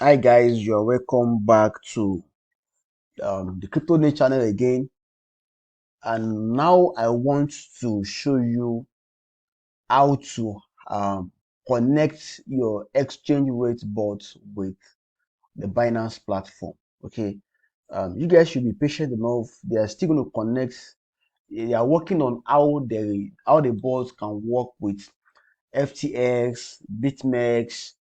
Hi guys, you are welcome back to the Crypto Niche channel again, and now I want to show you how to connect your exchange rate bot with the Binance platform. Okay, you guys should be patient enough. They are still going to connect. They are working on how the bots can work with FTX, BitMEX,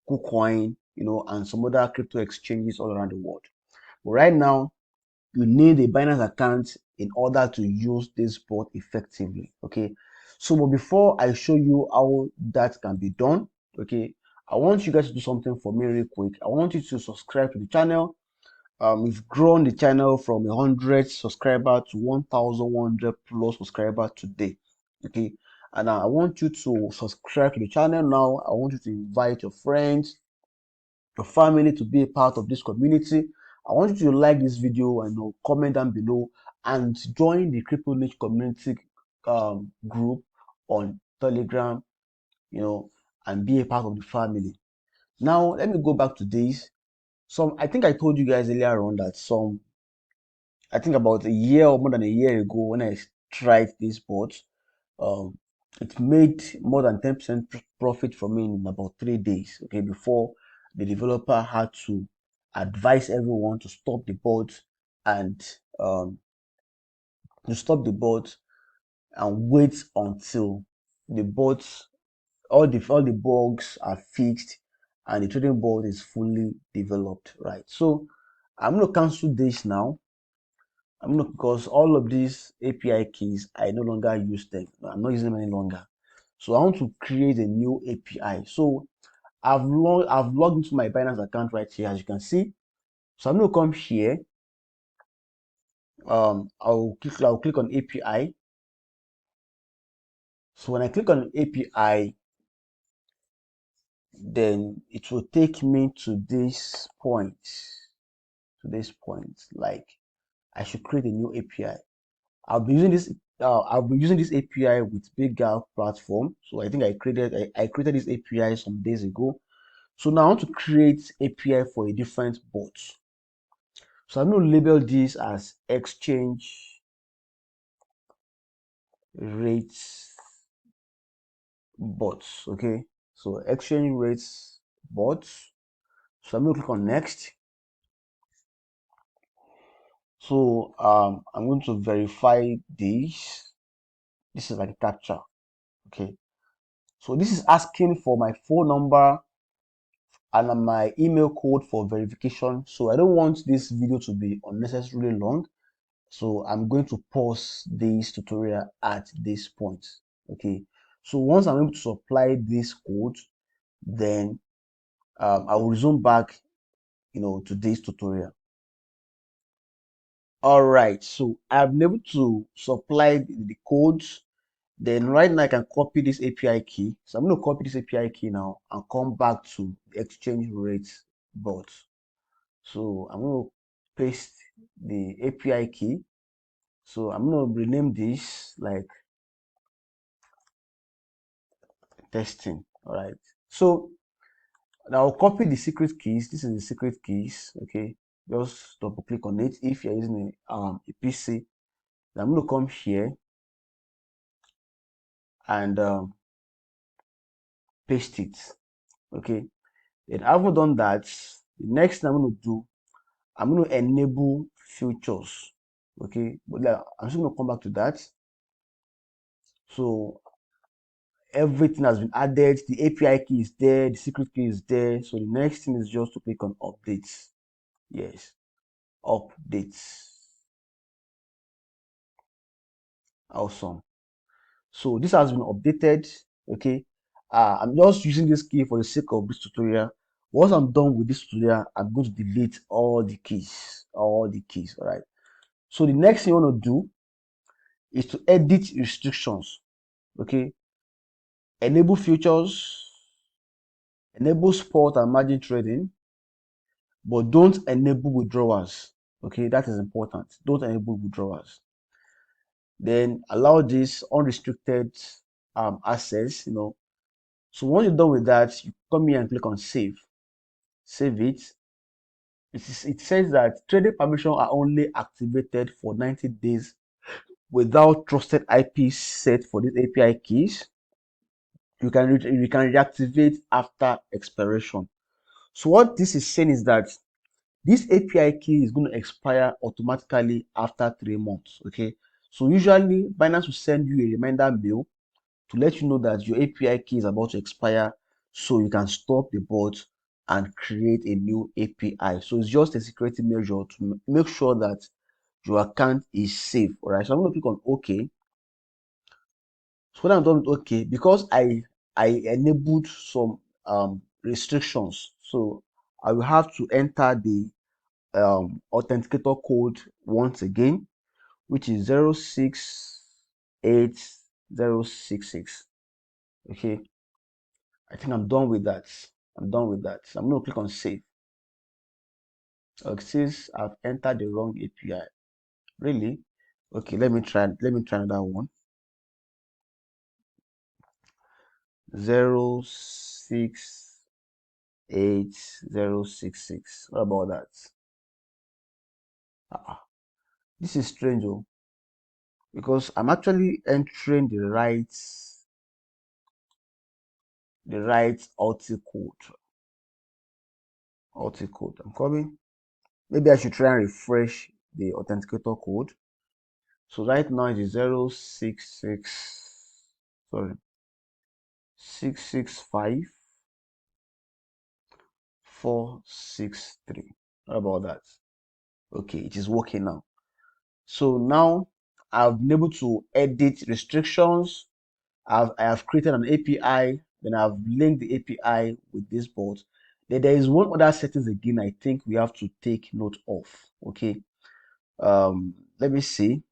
KuCoin, and some other crypto exchanges all around the world. But right now, you need a Binance account in order to use this bot effectively. Okay, so but before I show you how that can be done, okay, I want you guys to do something for me real quick. I want you to subscribe to the channel. We've grown the channel from 100 subscriber to 1,100 plus subscriber today. Okay, and I want you to subscribe to the channel now. I want you to invite your friends, your family to be a part of this community. I want you to like this video and comment down below and join the Crypto Niche community group on Telegram, and be a part of the family. Now, let me go back to this. I think I told you guys earlier on that I think about a year or more than a year ago when I tried this bot, um, it made more than 10% profit for me in about 3 days. Okay, before the developer had to advise everyone to stop the bot and um, to stop the bot and wait until the bot all the bugs are fixed and the trading bot is fully developed. Right. So I'm gonna cancel this now. I'm not because all of these API keys I no longer use them. I'm not using them any longer. So I want to create a new API. So I've logged into my Binance account right here, as you can see. So I'm gonna come here. I'll click on API. So when I click on API, then it will take me to this point. Like I should create a new API. I'll be using this API with Big Gap platform. So I think I created this API some days ago. So now I want to create API for a different bot. So I'm going to label this as exchange rates bots. Okay. So exchange rates bots. So I'm going to click on next. So I'm going to verify this. This is like a captcha. Okay. So this is asking for my phone number and my email code for verification. So I don't want this video to be unnecessarily long. So I'm going to pause this tutorial at this point. Okay. So once I'm able to supply this code, then I will resume back, to this tutorial. All right. So I've been able to supply the codes. Then right now I can copy this API key. So I'm going to copy this API key now and come back to the exchange rate bot. So I'm going to paste the API key. So I'm going to rename this like testing. All right. So now I'll copy the secret keys. This is the secret keys. Okay. Just double click on it. If you're using a PC, then I'm going to come here and paste it. Okay. Then after done that, the next thing I'm going to do, I'm going to enable futures. Okay. But I'm just going to come back to that. So everything has been added. The API key is there. The secret key is there. So the next thing is just to click on updates. Yes. Updates. Awesome. So this has been updated. Okay. I'm just using this key for the sake of this tutorial. Once I'm done with this tutorial, I'm going to delete all the keys. All right. So the next thing you want to do is to edit restrictions. Okay. Enable futures, enable spot and margin trading, but don't enable withdrawals. Okay, that is important. Don't enable withdrawals. Then allow this unrestricted access. So once you're done with that, you come here and click on save. Save it. It says that trading permissions are only activated for 90 days without trusted IP set for these API keys. You can reactivate after expiration. So what this is saying is that this API key is going to expire automatically after 3 months. Okay. So usually Binance will send you a reminder mail to let you know that your API key is about to expire, so you can stop the bot and create a new API. So it's just a security measure to make sure that your account is safe. All right. So I'm going to click on OK. So when I'm done with OK, because I enabled some restrictions, so I will have to enter the authenticator code once again, which is 068066. Okay, I think I'm done with that. I'm done with that. So I'm going to click on save. Since I've entered the wrong API. Really? Okay, let me try another one. 068066. What about that? This is strange, oh, because I'm actually entering the right auto code. I'm coming. Maybe I should try and refresh the authenticator code. So right now it is 665 463. How about that? Okay, it is working now. So now I've been able to edit restrictions. I have created an API, then I've linked the API with this bot. Then there is one other settings again I think we have to take note of. Okay. Let me see.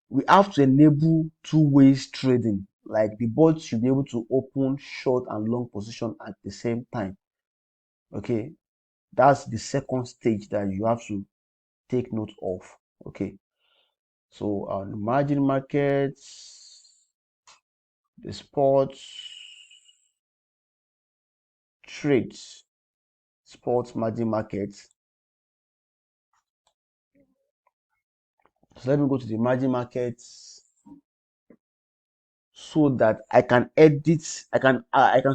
We have to enable two-way trading. Like the bot should be able to open short and long position at the same time. Okay. That's the second stage that you have to take note of. Okay. So on margin markets, the sports trades, sports margin markets. So let me go to the margin markets so that I can edit. I can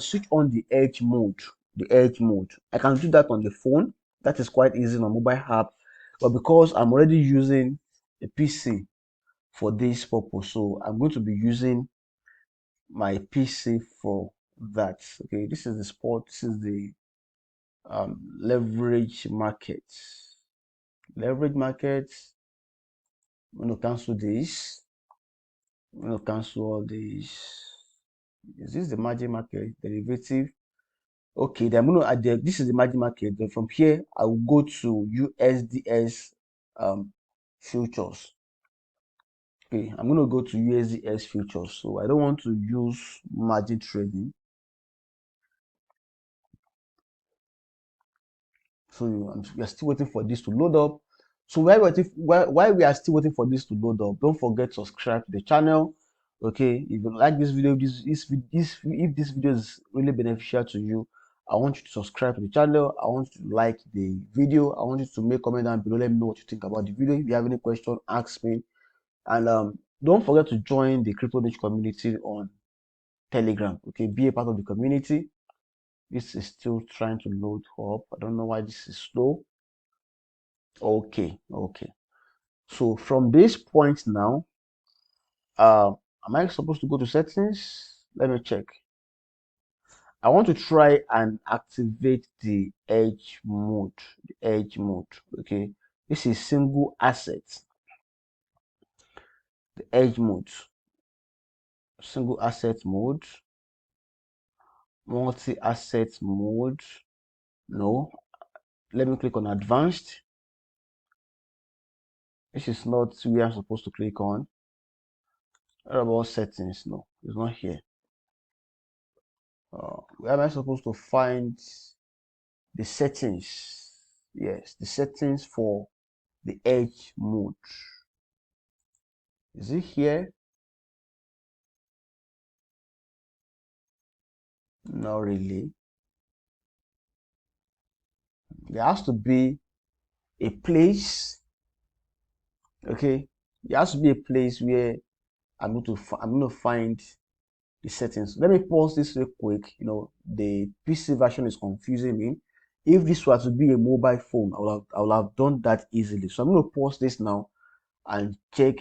switch on the edge mode. The edge mode. I can do that on the phone. That is quite easy on mobile app. But because I'm already using a PC for this purpose, so I'm going to be using my PC for that. Okay, this is the sport. This is the leverage market. Leverage markets. I'm going to cancel this. I'm going to cancel all these. Is this the margin market derivative? Okay, then I'm going to add this is the margin market. Then from here, I will go to USDS futures. Okay, I'm going to go to USDS futures. So I don't want to use margin trading. So we are still waiting for this to load up. So while we are still waiting for this to load up, don't forget to subscribe to the channel. Okay, if you like this video, if this video is really beneficial to you, I want you to subscribe to the channel. I want you to like the video. I want you to make comment down below. Let me know what you think about the video. If you have any question, ask me. And don't forget to join the crypto niche community on Telegram. Okay, be a part of the community. This is still trying to load up. I don't know why this is slow. Okay. So from this point now, am I supposed to go to settings? Let me check. I want to try and activate the edge mode. The edge mode. Okay. This is single asset. The edge mode. Single asset mode. Multi-asset mode. No. Let me click on advanced. This is not where I'm supposed to click on. What about settings? No, it's not here. Where am I supposed to find the settings? Yes, the settings for the edge mode. Is it here? Not really. there has to be a place. Okay, there has to be a place where I'm going to find the settings. Let me pause this real quick. The PC version is confusing me. If this were to be a mobile phone, I would have done that easily. So I'm going to pause this now and check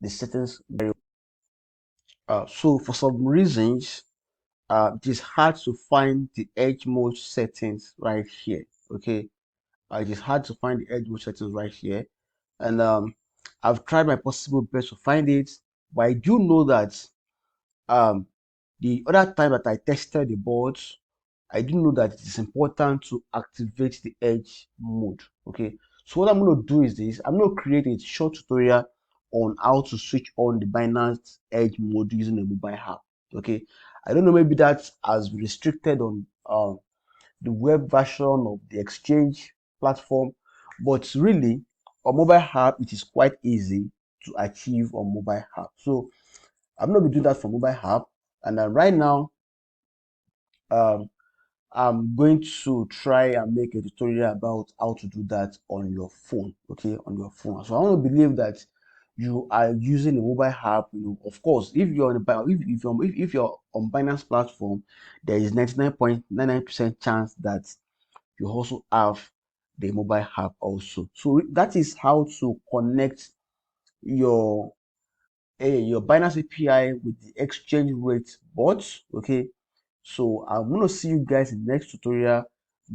the settings. So for some reasons, it is hard to find the edge mode settings right here. Okay, it is hard to find the edge mode settings right here, and I've tried my possible best to find it, but I do know that um, the other time that I tested the board, I do know that it is important to activate the edge mode. Okay, so what I'm going to do is this: I'm going to create a short tutorial on how to switch on the Binance edge mode using a mobile app. Okay, I don't know, maybe that has been restricted on the web version of the exchange platform, but really on mobile app it is quite easy to achieve on mobile app. So I'm going to be doing that for mobile app, and right now um, I'm going to try and make a tutorial about how to do that on your phone. Okay, on your phone. So I want to believe that you are using a mobile app. Of course, if you're on if you're on Binance platform, there is 99.99% chance that you also have the mobile app also. So that is how to connect your your Binance API with the Xchangerate bot. Okay, so I'm going to see you guys in the next tutorial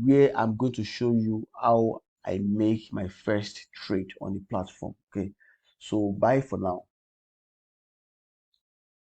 where I'm going to show you how I make my first trade on the platform. Okay, so bye for now.